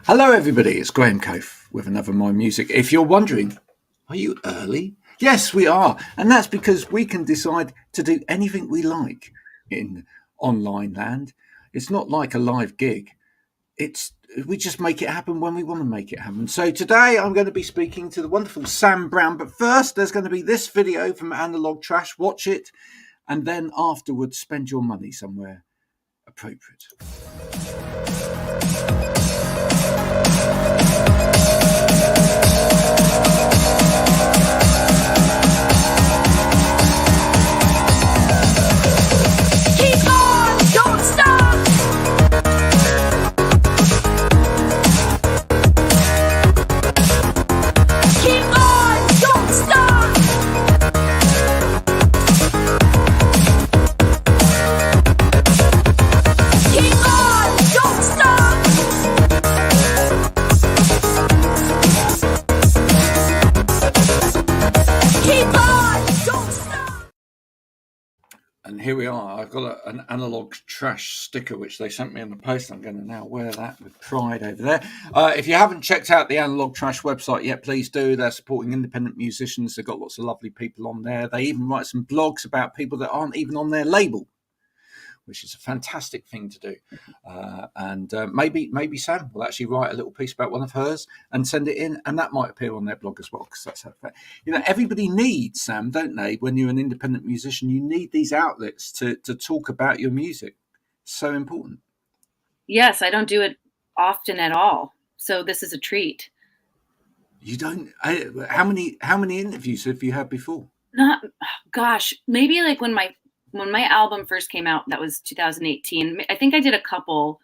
Hello, everybody. It's Graham Cofe with another My Music. If you're wondering, are you early? Yes, we are. And that's because we can decide to do anything we like in online land. It's not like a live gig. It's we just make it happen when we want to make it happen. So today I'm going to be speaking to the wonderful Sam Brown. But first, there's going to be this video from Analog Trash. Watch it. And then afterwards, spend your money somewhere appropriate. And here we are. I've got an Analog Trash sticker, which they sent me in the post. I'm going to now wear that with pride over there. If you haven't checked out the Analog Trash website yet, please do. They're supporting independent musicians. They've got lots of lovely people on there. They even write some blogs about people that aren't even on their label, which is a fantastic thing to do. Maybe Sam will actually write a little piece about one of hers and send it in, and that might appear on their blog as well, because that's how, everybody needs, Sam, don't they? When you're an independent musician, you need these outlets to talk about your music. So important. Yes, I don't do it often at all, so this is a treat. You don't? How many interviews have you had before? Maybe like when my album first came out, that was 2018. I think I did a couple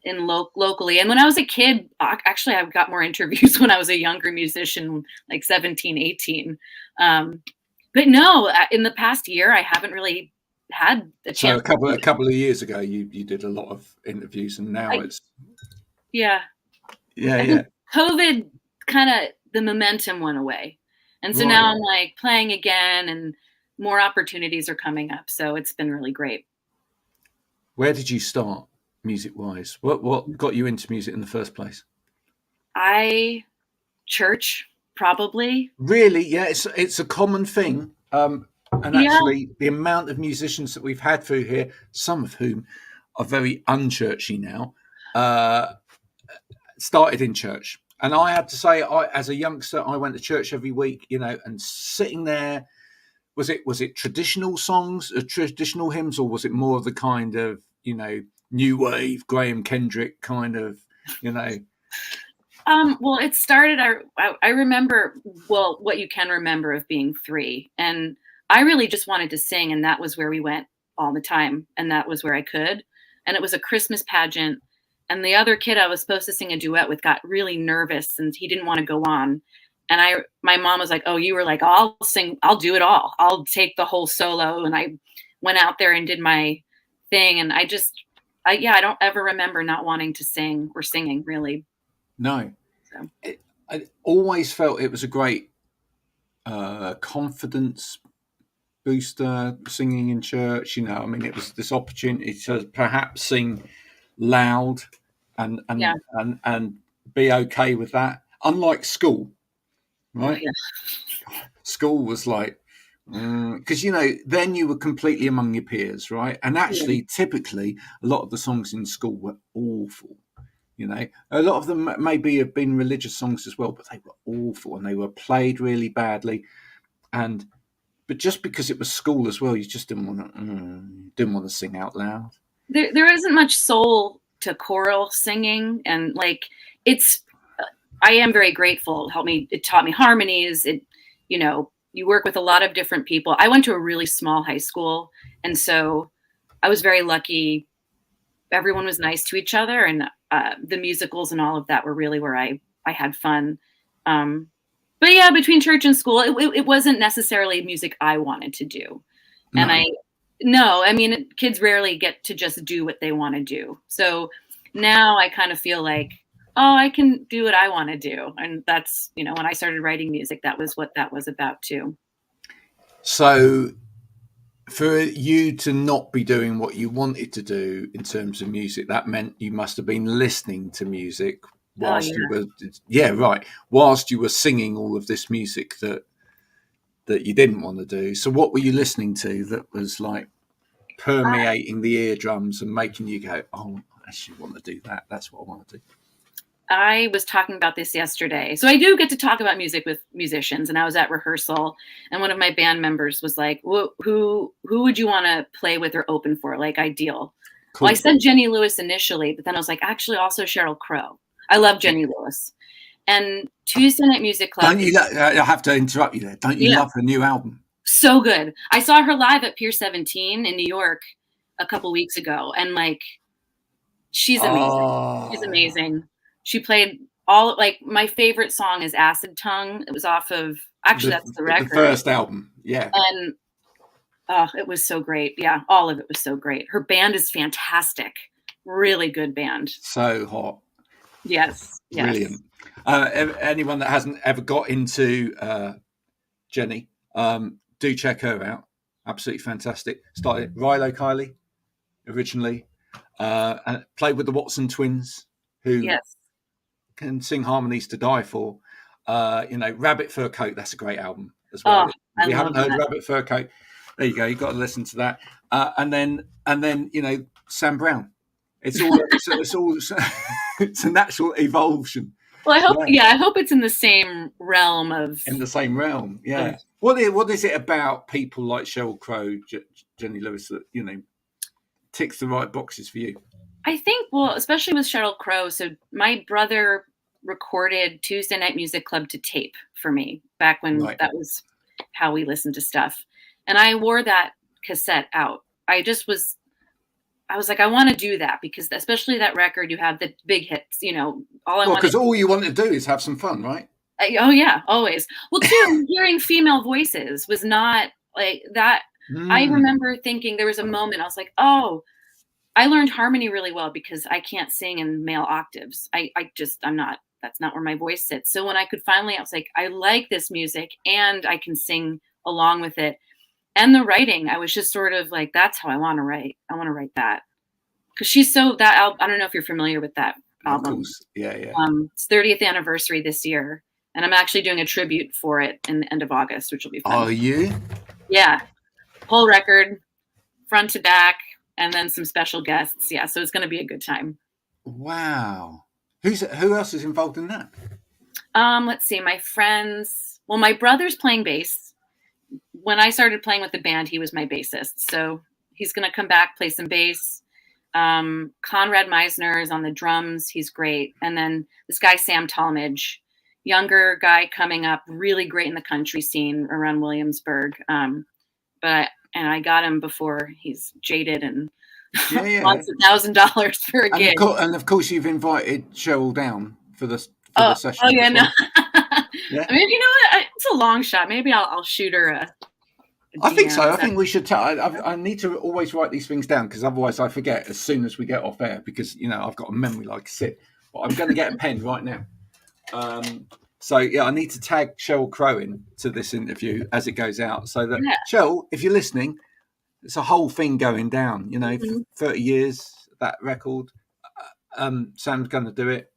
in locally. And when I was a kid, actually, I got more interviews when I was a younger musician, like 17, 18. But no, in the past year, I haven't really had the chance. So a couple of years ago, you did a lot of interviews, and now it's... Yeah. COVID kind of, the momentum went away. And so now I'm like playing again, and more opportunities are coming up. So it's been really great. Where did you start music-wise? What got you into music in the first place? Church, probably. Really? Yeah, it's a common thing. And actually, the amount of musicians that we've had through here, some of whom are very unchurchy now, started in church. And I have to say, as a youngster, I went to church every week, and sitting there, was it traditional songs, traditional hymns, or was it more of the kind of, new wave, Graham Kendrick kind of, Well, it started, I remember, what you can remember of being 3. And I really just wanted to sing, and that was where we went all the time. And that was where I could. And it was a Christmas pageant. And the other kid I was supposed to sing a duet with got really nervous, and he didn't want to go on. And my mom was like, "Oh, you were like, I'll sing, I'll do it all. I'll take the whole solo." And I went out there and did my thing. And I don't ever remember not wanting to sing or singing, really. No. So. I always felt it was a great confidence booster, singing in church. It was this opportunity to perhaps sing loud and be okay with that. Unlike school, right? Yeah. School was like, because then you were completely among your peers, right? And actually, typically, a lot of the songs in school were awful. A lot of them maybe have been religious songs as well, but they were awful, and they were played really badly. But just because it was school as well, you just didn't want to sing out loud. There isn't much soul to choral singing, and I am very grateful. It taught me harmonies. You work with a lot of different people. I went to a really small high school, and so I was very lucky. Everyone was nice to each other, and the musicals and all of that were really where I had fun. But yeah, between church and school, it wasn't necessarily music I wanted to do. And kids rarely get to just do what they want to do. So now I kind of feel like, I can do what I want to do. And that's, when I started writing music, that was what that was about too. So for you to not be doing what you wanted to do in terms of music, that meant you must have been listening to music whilst you were, whilst you were singing all of this music that you didn't want to do. So what were you listening to that was like permeating the eardrums and making you go, oh, I actually want to do that. That's what I want to do. I was talking about this yesterday. So I do get to talk about music with musicians, and I was at rehearsal, and one of my band members was like, who would you want to play with or open for? Like, ideal. Cool. Well, I said Jenny Lewis initially, but then I was like, actually also Sheryl Crow. I love Jenny Lewis. And Tuesday Night Music Club. I have to interrupt you there. Don't you love her new album? So good. I saw her live at Pier 17 in New York a couple weeks ago, and like, she's amazing. She's amazing. She played all, like, my favorite song is Acid Tongue. It was off of, actually, that's the record. The first album, yeah. And it was so great. Yeah, all of it was so great. Her band is fantastic. Really good band. So hot. Yes. Brilliant. Anyone that hasn't ever got into Jenny, do check her out. Absolutely fantastic. Started Rilo Kiley originally, and played with the Watson twins, who can sing harmonies to die for. Rabbit Fur Coat, that's a great album as well. If you haven't heard Rabbit Fur Coat, there you go. You've got to listen to that. And then Sam Brown. It's all it's a natural evolution. Well, I hope it's in the same realm of. In the same realm, yeah. What is it about people like Sheryl Crow, Jenny Lewis, that ticks the right boxes for you? I think, well, especially with Sheryl Crow. So my brother recorded Tuesday Night Music Club to tape for me back when that was how we listened to stuff. And I wore that cassette out. I was like, I want to do that, because especially that record, you have the big hits, because all you want to do is have some fun, right? Oh yeah, always. Well, too, hearing female voices was not like that. I remember thinking there was a moment I was like, oh, I learned harmony really well because I can't sing in male octaves. That's not where my voice sits. So when I could finally, I was like, I like this music and I can sing along with it. And the writing, I was just sort of like, that's how I want to write. I want to write that. Because she's I don't know if you're familiar with that album. Of course. Yeah. It's 30th anniversary this year. And I'm actually doing a tribute for it in the end of August, which will be fun. Are you? Yeah. Whole record, front to back, and then some special guests. Yeah, so it's going to be a good time. Wow. Who else is involved in that? Let's see. My friends. Well, my brother's playing bass. When I started playing with the band, he was my bassist. So he's going to come back, play some bass. Conrad Meisner is on the drums. He's great. And then this guy, Sam Talmadge, younger guy coming up, really great in the country scene around Williamsburg. And I got him before he's jaded and wants $1,000 for a gig. And of course, you've invited Sheryl down for the session. Oh yeah, no. Yeah? I mean, what? It's a long shot. Maybe I'll shoot her a I think so. I think we should I need to always write these things down, because otherwise I forget as soon as we get off air, because I've got a memory like a sieve. But I'm going to get a pen right now. I need to tag Sheryl Crow in to this interview as it goes out, so that Sheryl, if you're listening, it's a whole thing going down. 30 years, that record. Sam's going to do it.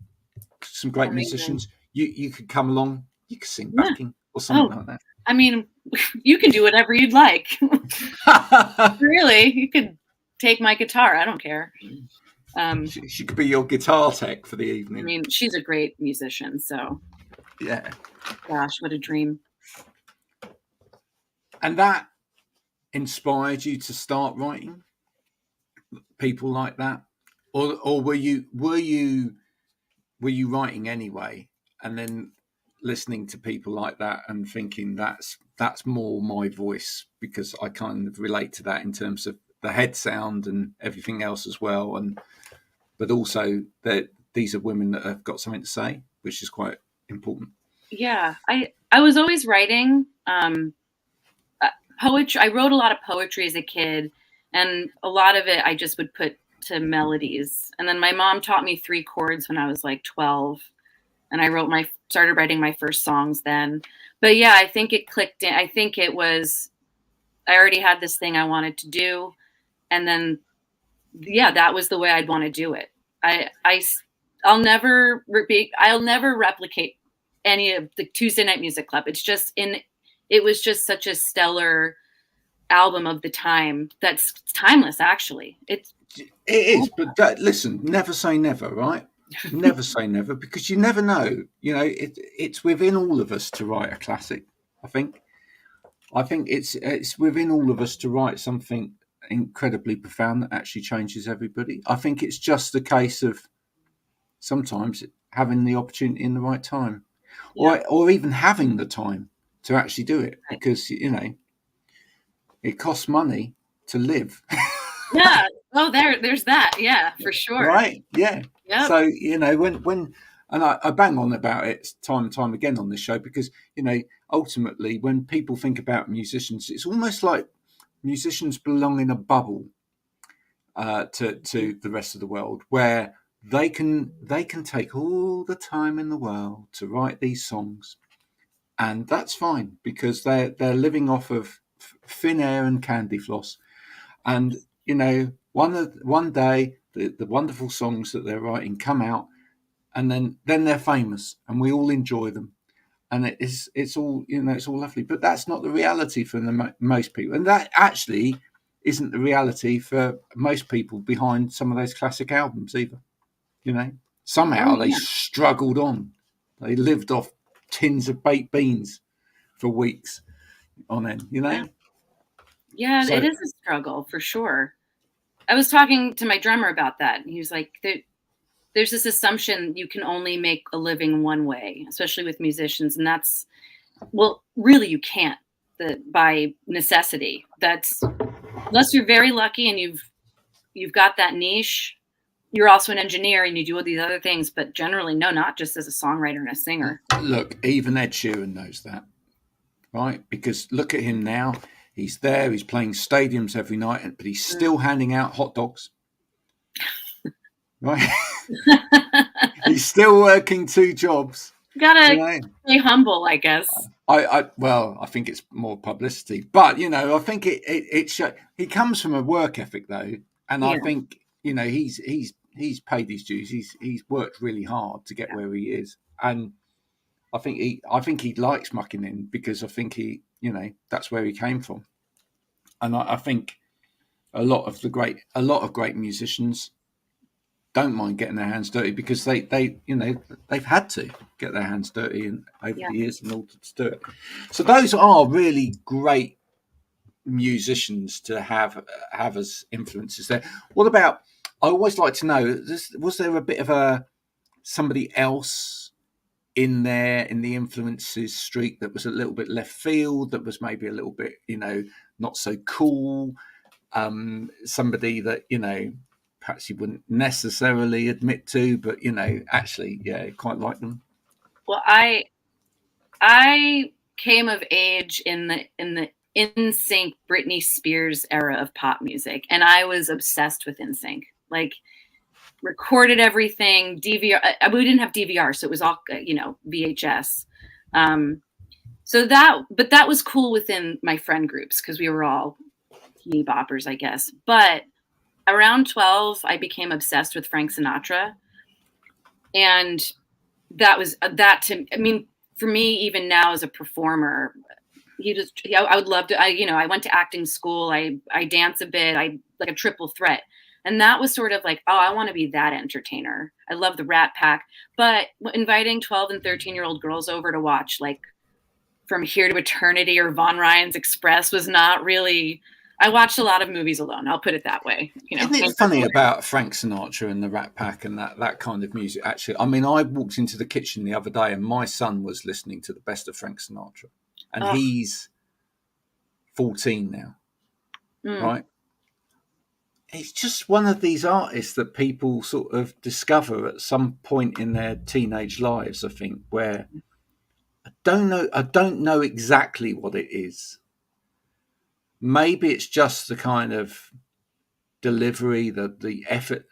Some great musicians. You could come along. You could sing backing or something like that. I mean, you can do whatever you'd like. Really, you could take my guitar. I don't care. She could be your guitar tech for the evening. I mean, she's a great musician, so. Yeah. Gosh, what a dream. And that inspired you to start writing? People like that? Or were you writing anyway, and then listening to people like that and thinking that's more my voice, because I kind of relate to that in terms of the head sound and everything else as well, but also that these are women that have got something to say, which is quite important. Yeah, I was always writing poetry. I wrote a lot of poetry as a kid, and a lot of it I just would put to melodies. And then my mom taught me 3 chords when I was like 12, and I started writing my first songs then. But yeah, I think it clicked in. I think it was, I already had this thing I wanted to do, and then that was the way I'd want to do it. I I'll never replicate any of the Tuesday Night Music Club. It was just such a stellar album of the time that's timeless. Actually, It is, but listen, never say never, right? Never say never, because you never know. It's within all of us to write a classic. I think. I think it's within all of us to write something incredibly profound that actually changes everybody. I think it's just a case of sometimes having the opportunity in the right time, yeah, or even having the time to actually do it, right. because it costs money to live. Yeah. Oh, there's that. Yeah, for sure. Right? Yeah. Yep. So when and I bang on about it time and time again on this show, because ultimately when people think about musicians, it's almost like musicians belong in a bubble to the rest of the world, where they can take all the time in the world to write these songs, and that's fine, because they're living off of thin air and candy floss. And one day the wonderful songs that they're writing come out, and then they're famous, and we all enjoy them, and it's all lovely. But that's not the reality for most people, and that actually isn't the reality for most people behind some of those classic albums either. You know, Oh somehow they yeah. struggled on. They lived off tins of baked beans for weeks on end. Yeah. Yeah, it So is a struggle for sure. I was talking to my drummer about that. He was like, there's this assumption you can only make a living one way, especially with musicians, and that's well, really, you can't. By necessity. That's unless you're very lucky and you've got that niche. You're also an engineer and you do all these other things, but generally, no, not just as a songwriter and a singer. look, even Ed Sheeran knows that, right? Because look at him now. He's there. He's playing stadiums every night, but he's Mm. still handing out hot dogs. Right? He's still working two jobs. You Gotta know, stay humble, I guess. I think it's more publicity, but I think he comes from a work ethic though, and I Yeah, think he's paid his dues. He's worked really hard to get where he is, and I think he likes mucking in, because I think that's where he came from, and I think a lot of great musicians don't mind getting their hands dirty, because they've had to get their hands dirty over yeah, the years in order to do it. So those are really great musicians to have as influences there. What about? I always like to know: was there a bit of somebody else in there in the influences streak that was a little bit left field, that was maybe a little bit not so cool? Somebody that perhaps you wouldn't necessarily admit to, but actually, yeah, quite like them. well, I came of age in the NSYNC Britney Spears era of pop music, and I was obsessed with NSYNC. Like recorded everything DVR. We didn't have DVR, so it was all VHS. Um, but that was cool within my friend groups because we were all teeny boppers, I guess. But around 12, I became obsessed with Frank Sinatra, and that was that to. I mean, for me, even now as a performer, I would love to. I went to acting school. I dance a bit. I like a triple threat. And that was sort of like, oh, I want to be that entertainer. I love the Rat Pack. But inviting 12 and 13-year-old girls over to watch like From Here to Eternity or Von Ryan's Express was not really. I watched a lot of movies alone. I'll put it that way. Isn't it funny about Frank Sinatra and the Rat Pack and that kind of music? Actually, I mean, I walked into the kitchen the other day and my son was listening to the best of Frank Sinatra, and Oh, he's 14 now, mm, right? It's just one of these artists that people sort of discover at some point in their teenage lives, I think, where I don't know exactly what it is. Maybe it's just the kind of delivery, the effort,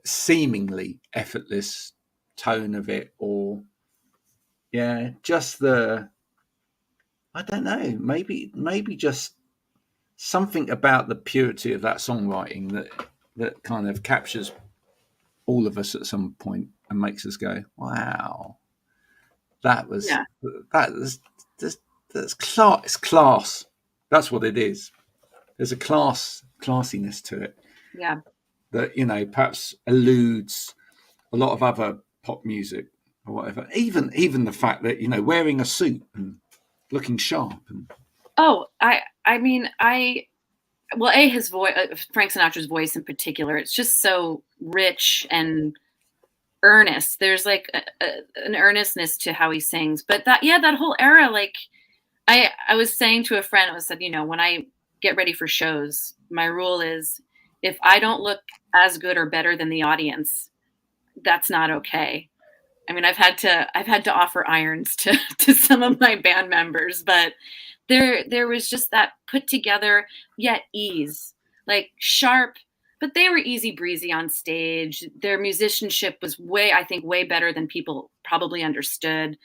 seemingly effortless tone of it, or yeah, just I don't know, maybe just something about the purity of that songwriting that kind of captures all of us at some point and makes us go, "Wow, that was Yeah. that was that's class. It's class. That's what it is. There's a classiness to it Yeah. that perhaps eludes a lot of other pop music or whatever. Even the fact that wearing a suit and looking sharp and Oh, I mean, well, his voice, Frank Sinatra's voice in particular, it's just so rich and earnest. There's like an earnestness to how he sings. But that whole era, like I was saying to a friend, I said, when I get ready for shows, my rule is if I don't look as good or better than the audience, that's not okay. I mean, I've had to offer irons to some of my band members, but there was just that put together yet ease, like sharp, but they were easy breezy on stage. Their musicianship was I think way better than people probably understood.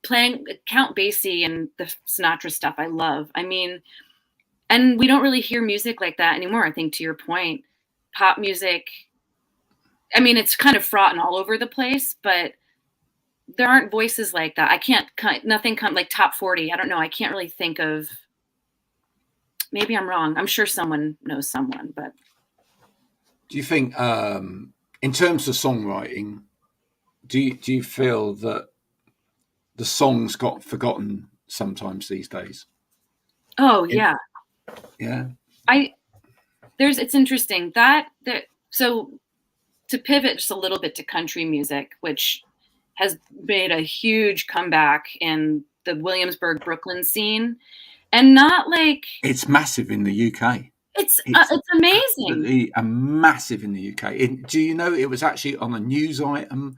Playing Count Basie and the Sinatra stuff I love. I mean, and we don't really hear music like that anymore. I think to your point, pop music, I mean, it's kind of fraught and all over the place, but there aren't voices like that. I can't, nothing come like top 40. I don't know. I can't really think of, maybe I'm wrong. I'm sure someone knows someone, but. do you think, in terms of songwriting, do you feel that the songs got forgotten sometimes these days? Oh yeah. Yeah. It's interesting that so to pivot just a little bit to country music, which has made a huge comeback in the Williamsburg, Brooklyn scene, and not like it's massive in the UK. It's amazing. Massive in the UK. Do you know it was actually on a news item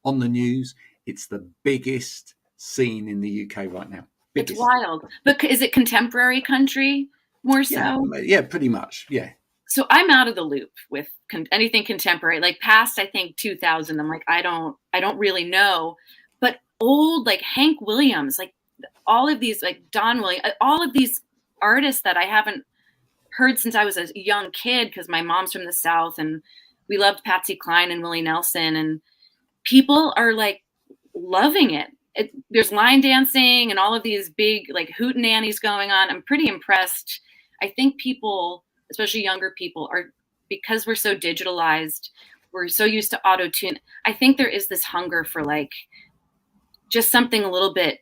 on the news? It's the biggest scene in the UK right now. Biggest. It's wild. But is it contemporary country more so? Yeah, pretty much. Yeah. So I'm out of the loop with anything contemporary, like past, I think 2000. I'm like, I don't really know, but old, like Hank Williams, like all of these, like Don Williams, all of these artists that I haven't heard since I was a young kid, because my mom's from the South and we loved Patsy Cline and Willie Nelson, and people are like loving it. There's line dancing and all of these big like hootenannies going on. I'm pretty impressed. I think people, especially younger people, are, because we're so digitalized, we're so used to auto-tune. I think there is this hunger for like just something a little bit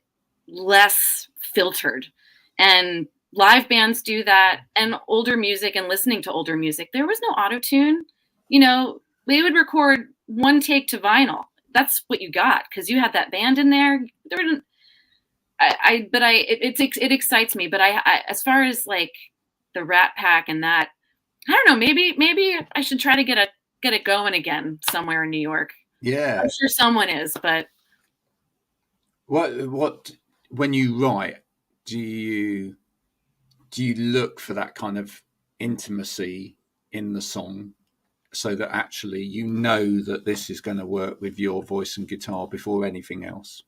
less filtered, and live bands do that, and older music and listening to older music. There was no auto-tune. They would record one take to vinyl. That's what you got because you had that band in there. It excites me. But I as far as like the Rat Pack and that, I don't know. Maybe I should try to get it going again somewhere in New York. Yeah, I'm sure someone is. But what when you write, do you look for that kind of intimacy in the song, so that actually that this is going to work with your voice and guitar before anything else?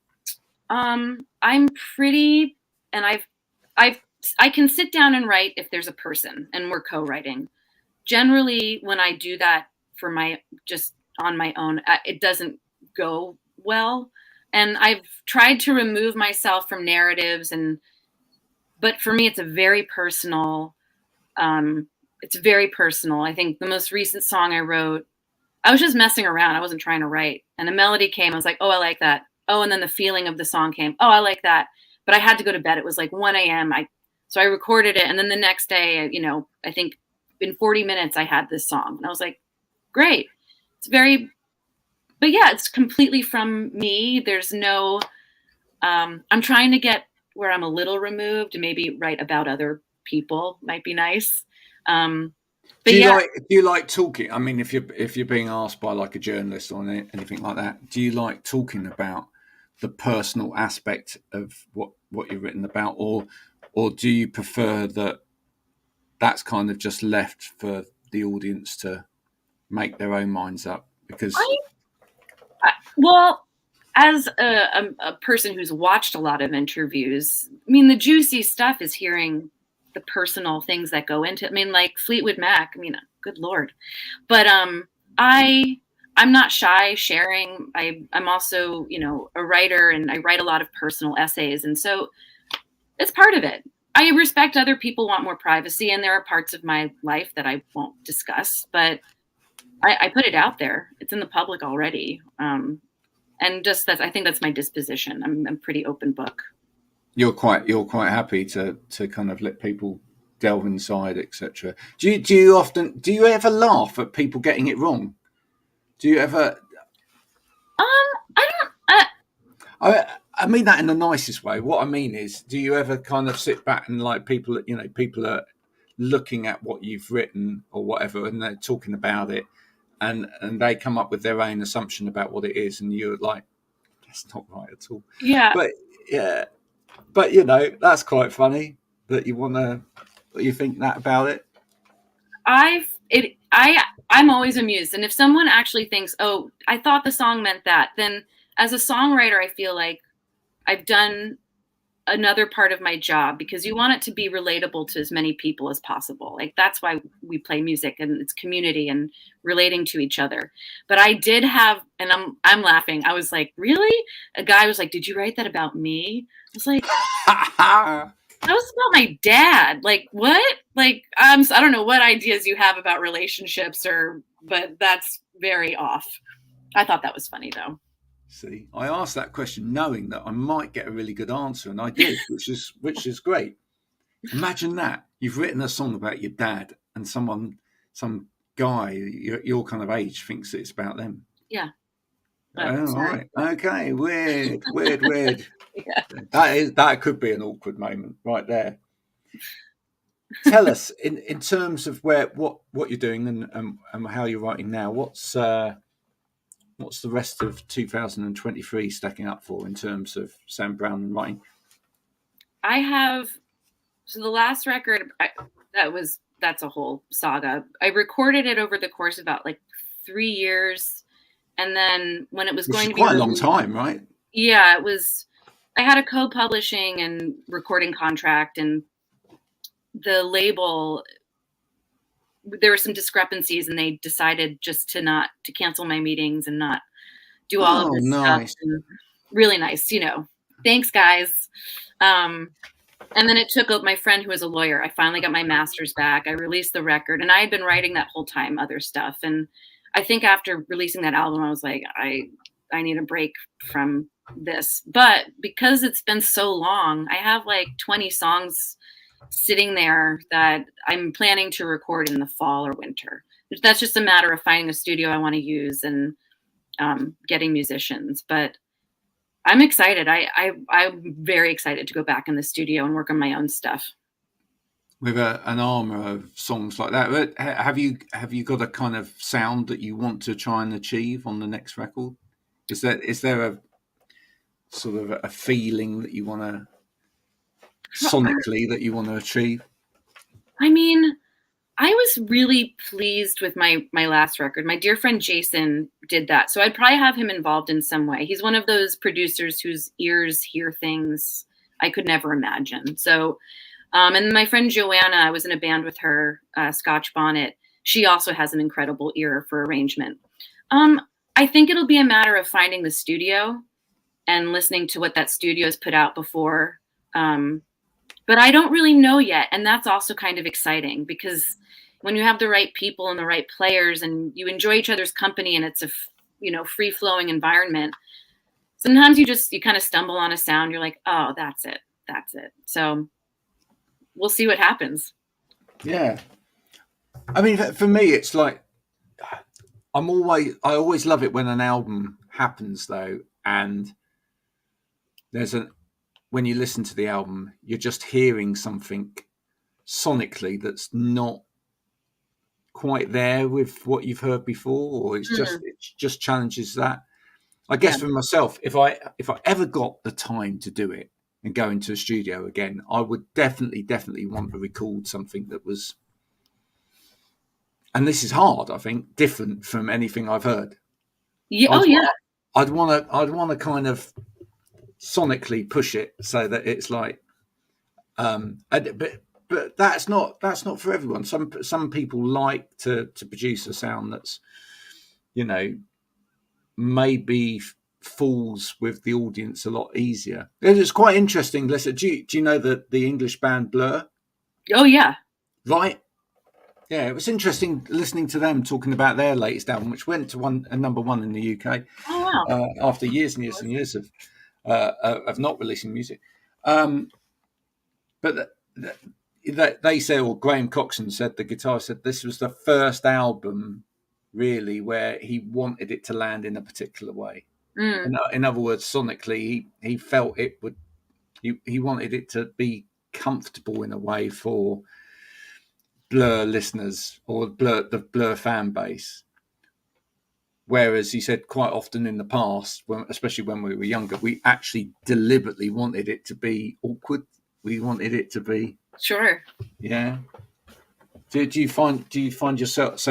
I'm pretty, and I can sit down and write if there's a person and we're co-writing. Generally, when I do that for just on my own, it doesn't go well. And I've tried to remove myself from narratives, but for me, it's very personal. It's very personal. I think the most recent song I wrote, I was just messing around. I wasn't trying to write. And a melody came. I was like, oh, I like that. Oh, and then the feeling of the song came. Oh, I like that. But I had to go to bed. It was like 1 a.m. So I recorded it. And then the next day, I think in 40 minutes, I had this song. And I was like, great. But yeah, it's completely from me. There's no, I'm trying to get where I'm a little removed and maybe write about other people might be nice. Do you like talking? I mean, if you're being asked by like a journalist or anything like that, do you like talking about the personal aspect of what you've written about, or do you prefer that that's kind of just left for the audience to make their own minds up? Because well, as a person who's watched a lot of interviews, I mean, the juicy stuff is hearing the personal things that go into it. I mean, like Fleetwood Mac, I mean, good Lord. But I I'm not shy sharing. I'm also, a writer, and I write a lot of personal essays. And so it's part of it. I respect other people want more privacy, and there are parts of my life that I won't discuss, but I put it out there. It's in the public already. And just I think that's my disposition. I'm pretty open book. You're quite happy to kind of let people delve inside, etc. Do you ever laugh at people getting it wrong? Do you ever? I don't. I mean that in the nicest way. What I mean is, do you ever kind of sit back and like people are looking at what you've written or whatever, and they're talking about it, and they come up with their own assumption about what it is, and you're like, that's not right at all. Yeah. But yeah, but that's quite funny that you think that about it. I'm always amused, and if someone actually thinks, "Oh, I thought the song meant that," then as a songwriter, I feel like I've done another part of my job, because you want it to be relatable to as many people as possible. Like, that's why we play music, and it's community and relating to each other. But I did have, and I'm laughing. I was like, really? A guy was like, "Did you write that about me?" I was like, that was about my dad. Like, what? Like, I don't know what ideas you have about relationships, but that's very off. I thought that was funny, though. See, I asked that question knowing that I might get a really good answer, and I did, which is great. Imagine that you've written a song about your dad, and some guy your kind of age thinks it's about them. Yeah. Oh, right. Okay. Weird. Yeah. That could be an awkward moment right there. Tell us in terms of what you're doing and how you're writing now. What's the rest of 2023 stacking up for in terms of Sam Brown and writing? So the last record, that's a whole saga. I recorded it over the course of about like 3 years. And then when it was going to be quite a long time, right? Yeah, it was. I had a co-publishing and recording contract, and the label, there were some discrepancies, and they decided just to cancel my meetings and not do all of this nice. stuff. And really nice, Thanks, guys. And then it took my friend who was a lawyer. I finally got my master's back. I released the record, and I had been writing that whole time other stuff. And I think after releasing that album, I was like, I need a break from this. But because it's been so long, I have like 20 songs sitting there that I'm planning to record in the fall or winter. That's just a matter of finding a studio I want to use and getting musicians. But I'm excited. I'm very excited to go back in the studio and work on my own stuff. With an armor of songs like that, have you got a kind of sound that you want to try and achieve on the next record? Is there a sort of a feeling that you want to sonically that you want to achieve? I mean, I was really pleased with my last record. My dear friend Jason did that, so I'd probably have him involved in some way. He's one of those producers whose ears hear things I could never imagine. So. And my friend Joanna, I was in a band with her, Scotch Bonnet. She also has an incredible ear for arrangement. I think it'll be a matter of finding the studio and listening to what that studio has put out before. But I don't really know yet. And that's also kind of exciting, because when you have the right people and the right players and you enjoy each other's company and it's a free flowing environment, sometimes you kind of stumble on a sound. You're like, oh, that's it. So we'll see what happens. Yeah. I mean, for me, it's like, I always love it when an album happens though. And when you listen to the album, you're just hearing something sonically that's not quite there with what you've heard before, or it just challenges that. I guess for myself, if I ever got the time to do it and go into a studio again, I would definitely want to record something that was, and this is hard, I think, different from anything I've heard. Yeah. I'd want to kind of sonically push it so that it's like, but that's not for everyone. Some people like to produce a sound that's, maybe falls with the audience a lot easier. It's quite interesting. Listen, do you know the English band Blur? Oh yeah. Right. Yeah, it was interesting listening to them talking about their latest album, which went to number one in the UK Oh wow. after years and years and years of not releasing music. But they say, or Graham Coxon said, the guitarist said, this was the first album really where he wanted it to land in a particular way. In other words, sonically, he felt it would. He wanted it to be comfortable in a way for Blur listeners or the Blur fan base. Whereas he said quite often in the past, especially when we were younger, we actually deliberately wanted it to be awkward. We wanted it to be Sure. Yeah. Do you find yourself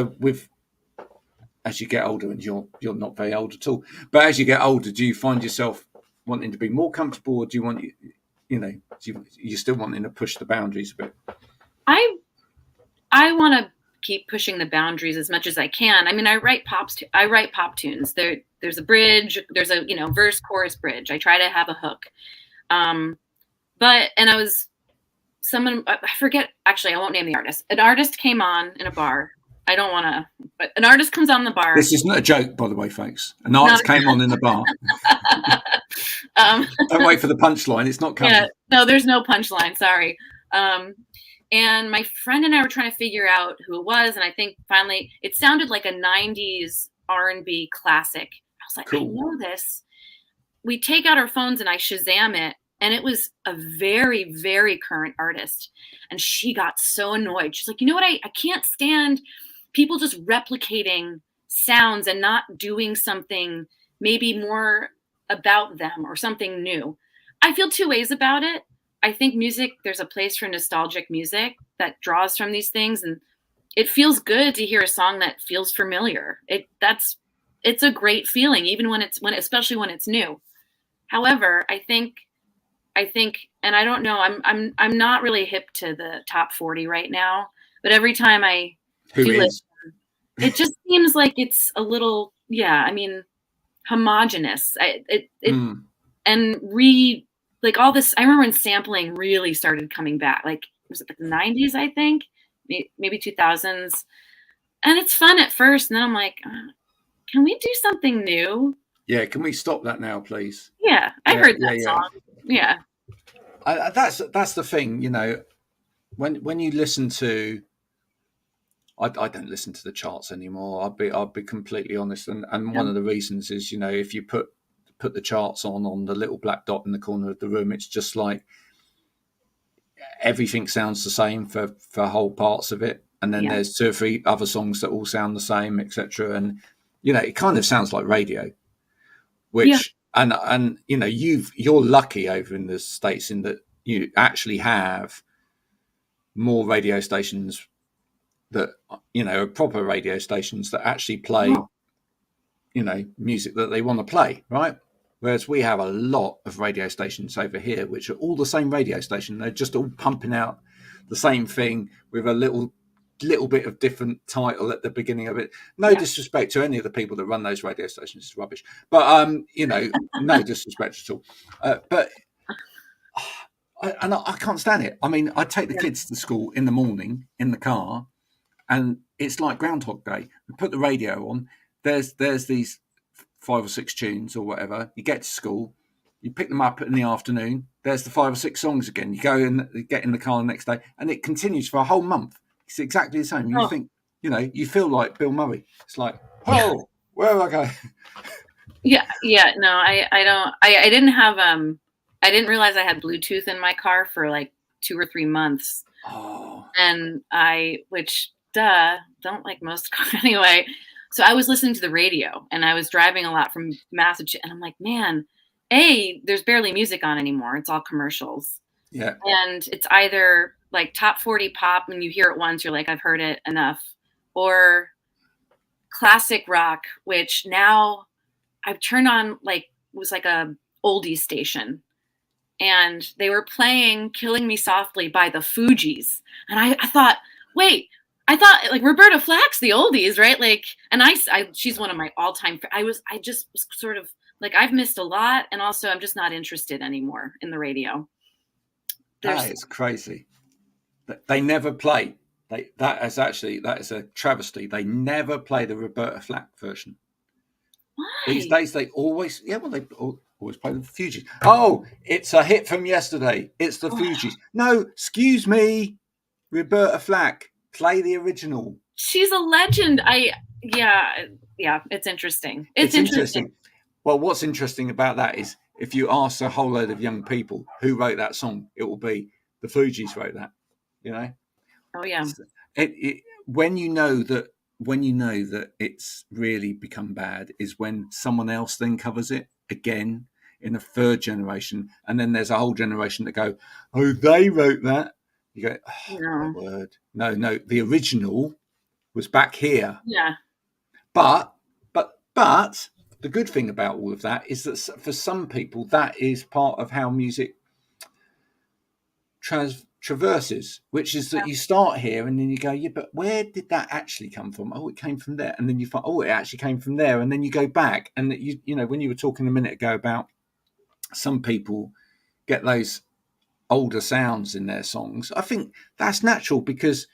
as you get older, and you're not very old at all, but as you get older, do you find yourself wanting to be more comfortable, or do you want you still wanting to push the boundaries a bit? I want to keep pushing the boundaries as much as I can. I mean, I write pop tunes. There's a bridge, there's a verse, chorus, bridge. I try to have a hook. And I was I forget, actually, I won't name the artist. An artist came on in a bar. I don't want to, but an artist comes on the bar. This is not a joke, by the way, folks. An artist came on in the bar. Don't wait for the punchline. It's not coming. Yeah, no, there's no punchline. Sorry. And my friend and I were trying to figure out who it was. And I think finally it sounded like a 90s R&B classic. I was like, cool. I know this. We take out our phones and I Shazam it. And it was a very, very current artist. And she got so annoyed. She's like, you know what? I can't stand people just replicating sounds and not doing something maybe more about them or something new. I feel two ways about it. I think music, there's a place for nostalgic music that draws from these things. And it feels good to hear a song that feels familiar. It's a great feeling, even especially when it's new. However, I think, and I don't know, I'm not really hip to the top 40 right now, but every time I listen, it just seems like it's a little, homogenous. Like all this, I remember when sampling really started coming back, like, was it like the 90s, I think, maybe 2000s. And it's fun at first. And then I'm like, can we do something new? Yeah. Can we stop that now, please? Yeah. I heard that song. Yeah. That's the thing, when you listen to, I don't listen to the charts anymore. I'll be completely honest. And one of the reasons is, if you put the charts on the little black dot in the corner of the room, it's just like everything sounds the same for whole parts of it. And then there's 2 or 3 other songs that all sound the same, etc. And, it kind of sounds like radio, which, and you're lucky over in the States in that you actually have more radio stations that, proper radio stations that actually play, music that they want to play, right? Whereas we have a lot of radio stations over here, which are all the same radio station. They're just all pumping out the same thing with a little bit of different title at the beginning of it. No disrespect to any of the people that run those radio stations, it's rubbish. But no disrespect at all. But I can't stand it. I mean, I take the kids to school in the morning in the car, and it's like Groundhog Day. We put the radio on. There's these 5 or 6 tunes or whatever. You get to school, you pick them up in the afternoon. There's the 5 or 6 songs again. You go and get in the car the next day, and it continues for a whole month. It's exactly the same. You think, you feel like Bill Murray. It's like, where am I going? Yeah. No, I don't. I didn't have I didn't realize I had Bluetooth in my car for like 2 or 3 months. Oh. And don't like most cars anyway. So I was listening to the radio, and I was driving a lot from Massachusetts, and I'm like, man, there's barely music on anymore. It's all commercials. Yeah. And it's either like top 40 pop, and you hear it once, you're like, I've heard it enough, or classic rock, which now I've turned on, like, it was like a oldies station, and they were playing Killing Me Softly by the Fugees. And I thought, wait, I thought like Roberta Flack's the oldies, right? Like, and she's one of my all-time. I just was sort of like, I've missed a lot, and also I'm just not interested anymore in the radio. That is crazy. They never play. That is a travesty. They never play the Roberta Flack version. Why? These days they always always play the Fugees. Oh, it's a hit from yesterday. It's the Fugees. No, excuse me, Roberta Flack. Play the original. She's a legend. Yeah, it's interesting. It's interesting. Well, what's interesting about that is if you ask a whole load of young people who wrote that song, it will be the Fugees wrote that. You know? Oh yeah. When you know that it's really become bad is when someone else then covers it again in a third generation, and then there's a whole generation that go, "Oh, they wrote that." You go, "Oh, no. My word, no, the original was back here." Yeah. But the good thing about all of that is that for some people, that is part of how music traverses, which is that you start here and then you go, yeah, but where did that actually come from? Oh, it came from there. And then you find, oh, it actually came from there. And then you go back, and that you know, when you were talking a minute ago about some people get those older sounds in their songs, I think that's natural, because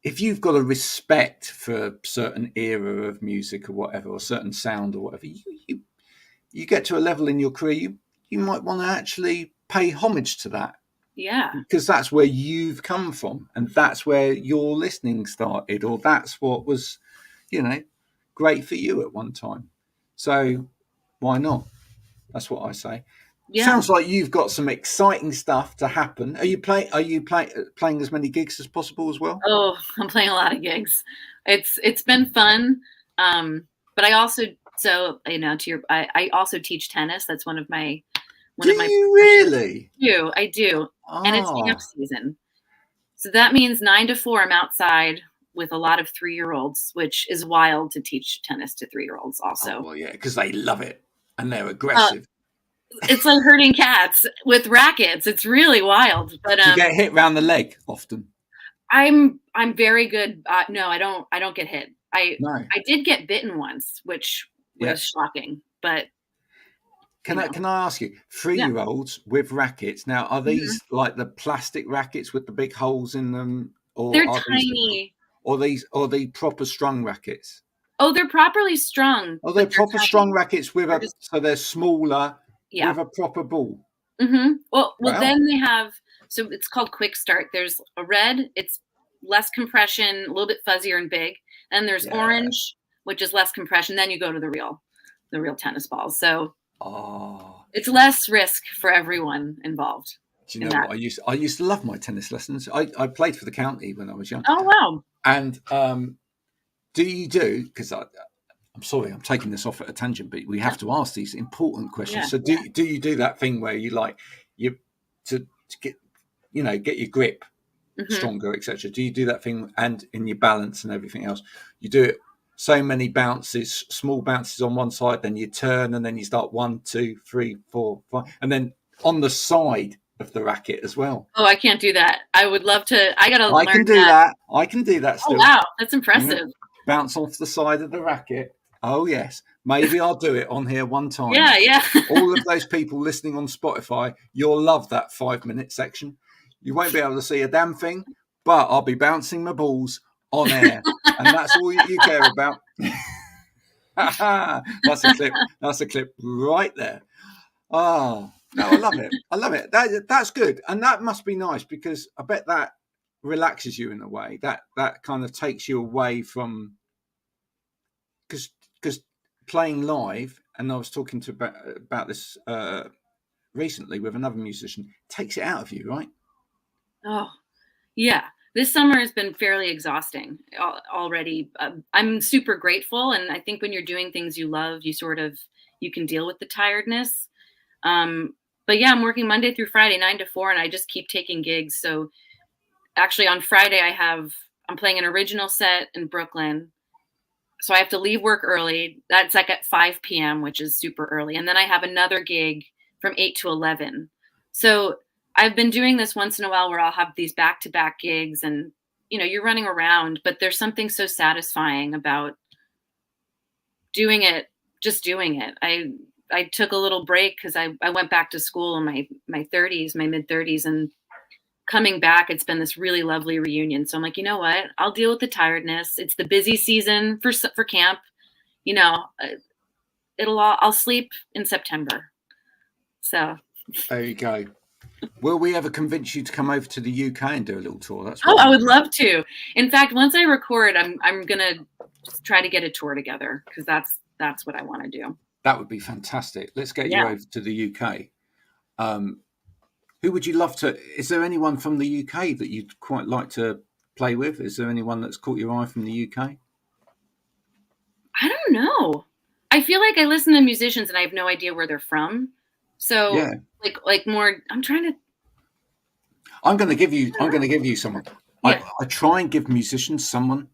if you've got a respect for a certain era of music or whatever, or certain sound or whatever, you get to a level in your career, you might want to actually pay homage to that. Yeah. Because that's where you've come from, and that's where your listening started, or that's what was, great for you at one time. So why not? That's what I say. Yeah. Sounds like you've got some exciting stuff to happen. Are you playing as many gigs as possible as well? Oh, I'm playing a lot of gigs. It's been fun. But I also, I also teach tennis. That's one of my Do you really? I do. And it's camp season. So that means 9 to 4 I'm outside with a lot of 3-year-olds, which is wild to teach tennis to 3-year-olds also. Oh, well, yeah, because they love it and they're aggressive. It's like herding cats with rackets. It's really wild. But do you get hit around the leg often? I'm very good. No, I don't get hit. I did get bitten once, which was shocking. But can I ask you, 3-year-olds with rackets? Now, are these like the plastic rackets with the big holes in them, or they're tiny? Or the proper strung rackets? Oh, they're properly strung. Oh, they're proper strung rackets with so they're smaller with a proper ball. Mm-hmm. Well, then they have. So it's called Quick Start. There's a red. It's less compression, a little bit fuzzier and big. And there's orange, which is less compression. Then you go to the real tennis balls. So it's less risk for everyone involved. Do you know what? I used to love my tennis lessons. I played for the county when I was young. Oh wow! And because I'm sorry, I'm taking this off at a tangent, but we have to ask these important questions. So do you do that thing where to get your grip stronger, etc.? Do you do that thing, and in your balance and everything else, you do it so many bounces, small bounces on one side, then you turn, and then you start 1, 2, 3, 4, 5, and then on the side of the racket as well? Oh, I can't do that. I would love to. I can do that. I can do that still. Oh wow, that's impressive. Bounce off the side of the racket. Oh yes, maybe I'll do it on here one time. Yeah. All of those people listening on Spotify, you'll love that 5-minute section. You won't be able to see a damn thing, but I'll be bouncing my balls on air, and that's all you care about. That's a clip right there. Oh no, I love it. That's good, and that must be nice, because I bet that relaxes you in a way. That kind of takes you away from, because playing live, and I was talking about this recently with another musician, takes it out of you, right? Oh, yeah. This summer has been fairly exhausting already. I'm super grateful, and I think when you're doing things you love, you can deal with the tiredness. But yeah, I'm working Monday through Friday, 9 to 4, and I just keep taking gigs. So actually on Friday I'm playing an original set in Brooklyn. So I have to leave work early. That's like at 5 p.m., which is super early. And then I have another gig from 8 to 11. So I've been doing this once in a while where I'll have these back-to-back gigs, and you're running around, but there's something so satisfying about doing it, just doing it. I took a little break because I went back to school in my 30s, my mid 30s, and coming back, it's been this really lovely reunion. So I'm like, you know what? I'll deal with the tiredness. It's the busy season for camp. I'll sleep in September. So there you go. Will we ever convince you to come over to the UK and do a little tour? That's I would love to. In fact, once I record, I'm gonna just try to get a tour together because that's what I want to do. That would be fantastic. Let's get you over to the UK. Who would you love to? Is there anyone from the UK that you'd quite like to play with? Is there anyone that's caught your eye from the UK? I don't know. I feel like I listen to musicians and I have no idea where they're from. So yeah, like more. I'm going to give you someone. Yeah. I try and give musicians someone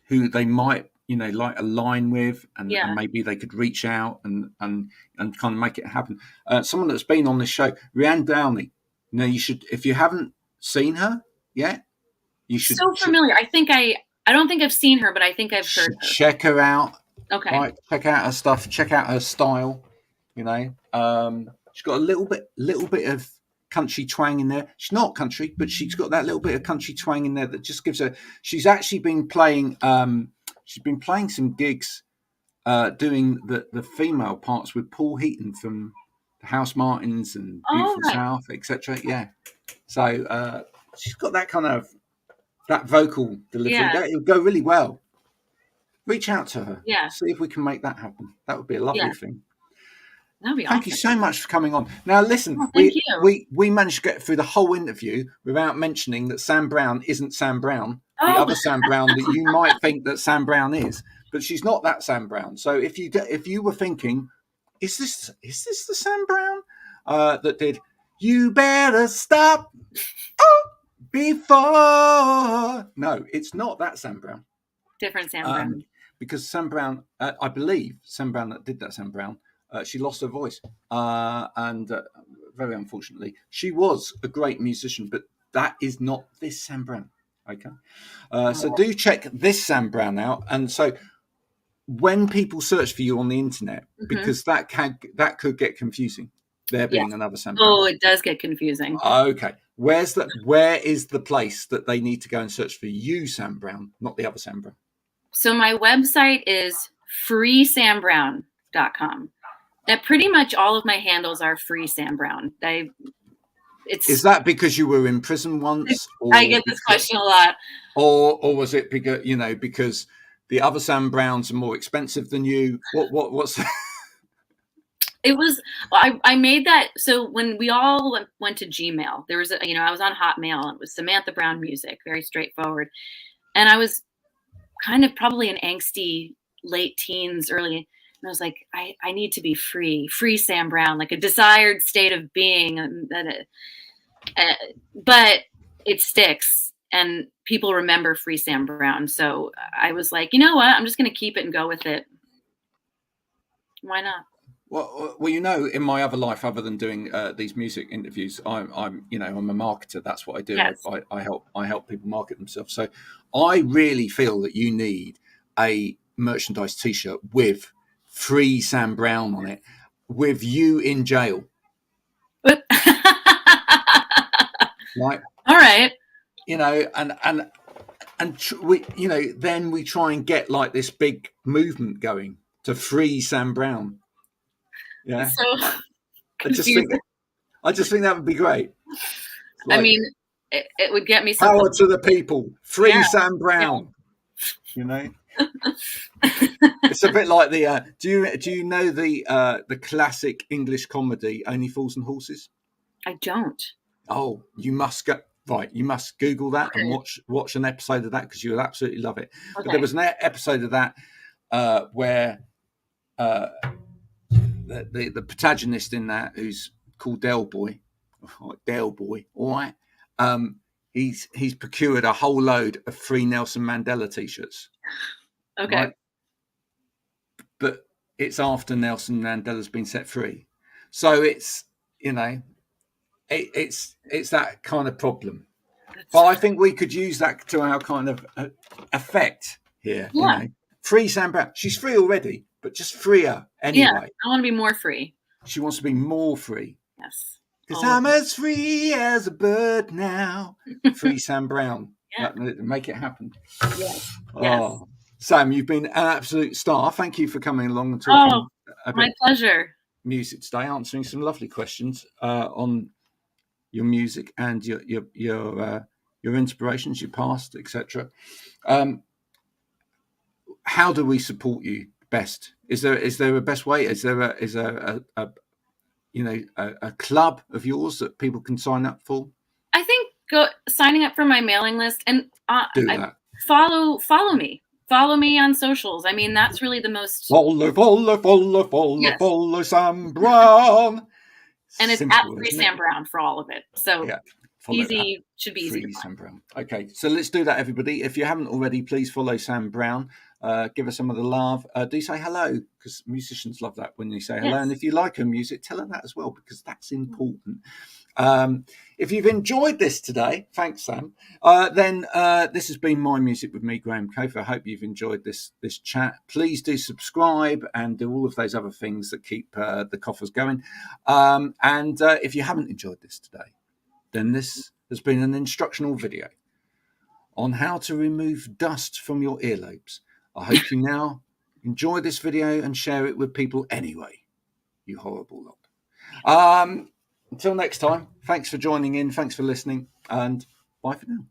who they might like align with, and maybe they could reach out and kind of make it happen. Someone that's been on this show, Rhiannon Downey. You should, if you haven't seen her yet, you should. So familiar. I don't think I've seen her, but I think I've heard her. Check her out. Okay. Right, check out her stuff. Check out her style. She's got a little bit of country twang in there. She's not country, but she's got that little bit of country twang in there that just gives her. She's actually been playing. She's been playing some gigs, doing the female parts with Paul Heaton from the House Martins and Beautiful South, etc. Yeah, so she's got that kind of that vocal delivery. Yeah. It'll go really well. Reach out to her. Yeah. See if we can make that happen. That would be a lovely thing. That'd be Thank you so much for coming on. Now, listen, we managed to get through the whole interview without mentioning that Sam Brown isn't Sam Brown, the other Sam Brown that you might think that Sam Brown is, but she's not that Sam Brown. So if you were thinking, is this the Sam Brown that did "You Better Stop Before"? No, it's not that Sam Brown. Different Sam Brown. Because Sam Brown, I believe Sam Brown that did that Sam Brown. She lost her voice, and very unfortunately, she was a great musician, but that is not this Sam Brown. Okay, so do check this Sam Brown out. And so, when people search for you on the internet, because that could get confusing, there being another Sam Brown. Oh, it does get confusing. Okay, where is the place that they need to go and search for you, Sam Brown, not the other Sam Brown? So my website is freesambrown.com. That pretty much all of my handles are free Sam Brown. Is that because you were in prison once? Or I get this question a lot. Or was it because the other Sam Browns are more expensive than you? What's It was, I made that. So when we all went to Gmail, there was I was on Hotmail, and it was Samantha Brown Music, very straightforward. And I was kind of probably an angsty late teens, early. And I was like, I need to be free Sam Brown, like a desired state of being. But it sticks, and people remember free Sam Brown. So I was like, you know what? I'm just going to keep it and go with it. Why not? Well, in my other life, other than doing these music interviews, I'm a marketer. That's what I do. Yes. I help people market themselves. So I really feel that you need a merchandise T-shirt with free Sam Brown on it, with you in jail. Right. All right. Then we try and get like this big movement going to free Sam Brown. Yeah. So I just think that would be great. Like, I mean, it would get me some power to the people. Free Sam Brown. Yeah. It's a bit like the. Do you know the classic English comedy Only Fools and Horses? I don't. Oh, you must go. Right, you must Google that and watch an episode of that, because you will absolutely love it. Okay. But there was an episode of that where the protagonist in that, who's called Del Boy, all right, he's procured a whole load of free Nelson Mandela T-shirts. Okay. Right? But it's after Nelson Mandela's been set free, so it's it's that kind of problem. But I think we could use that to our kind of effect here. Yeah. You know, free Sam Brown. She's free already, but just free her anyway. Yeah, I want to be more free. She wants to be more free. Yes. Because I'm as free as a bird now. Free Sam Brown. Yeah. Make it happen. Yes. Oh, Sam, you've been an absolute star. Thank you for coming along and talking my pleasure. Music today, answering some lovely questions on your music and your inspirations, your past, etc. How do we support you best? Is there a best way? Is there a club of yours that people can sign up for? I think signing up for my mailing list and Do that. Follow me. Follow me on socials. I mean, that's really the most. Follow Sam Brown. And it's at Free Sam Brown for all of it. So easy should be easy. Free Sam Brown. Okay, so let's do that, everybody. If you haven't already, please follow Sam Brown. Give her some of the love. Do say hello, because musicians love that when you say hello. And if you like her music, tell her that as well, because that's important. If you've enjoyed this today, thanks, Sam. Then this has been My Music with me, Graham Cofer. I hope you've enjoyed this chat. Please do subscribe and do all of those other things that keep the coffers going. And if you haven't enjoyed this today, then this has been an instructional video on how to remove dust from your earlobes. I hope you now enjoy this video and share it with people anyway, you horrible lot. Until next time, thanks for joining in, thanks for listening, and bye for now.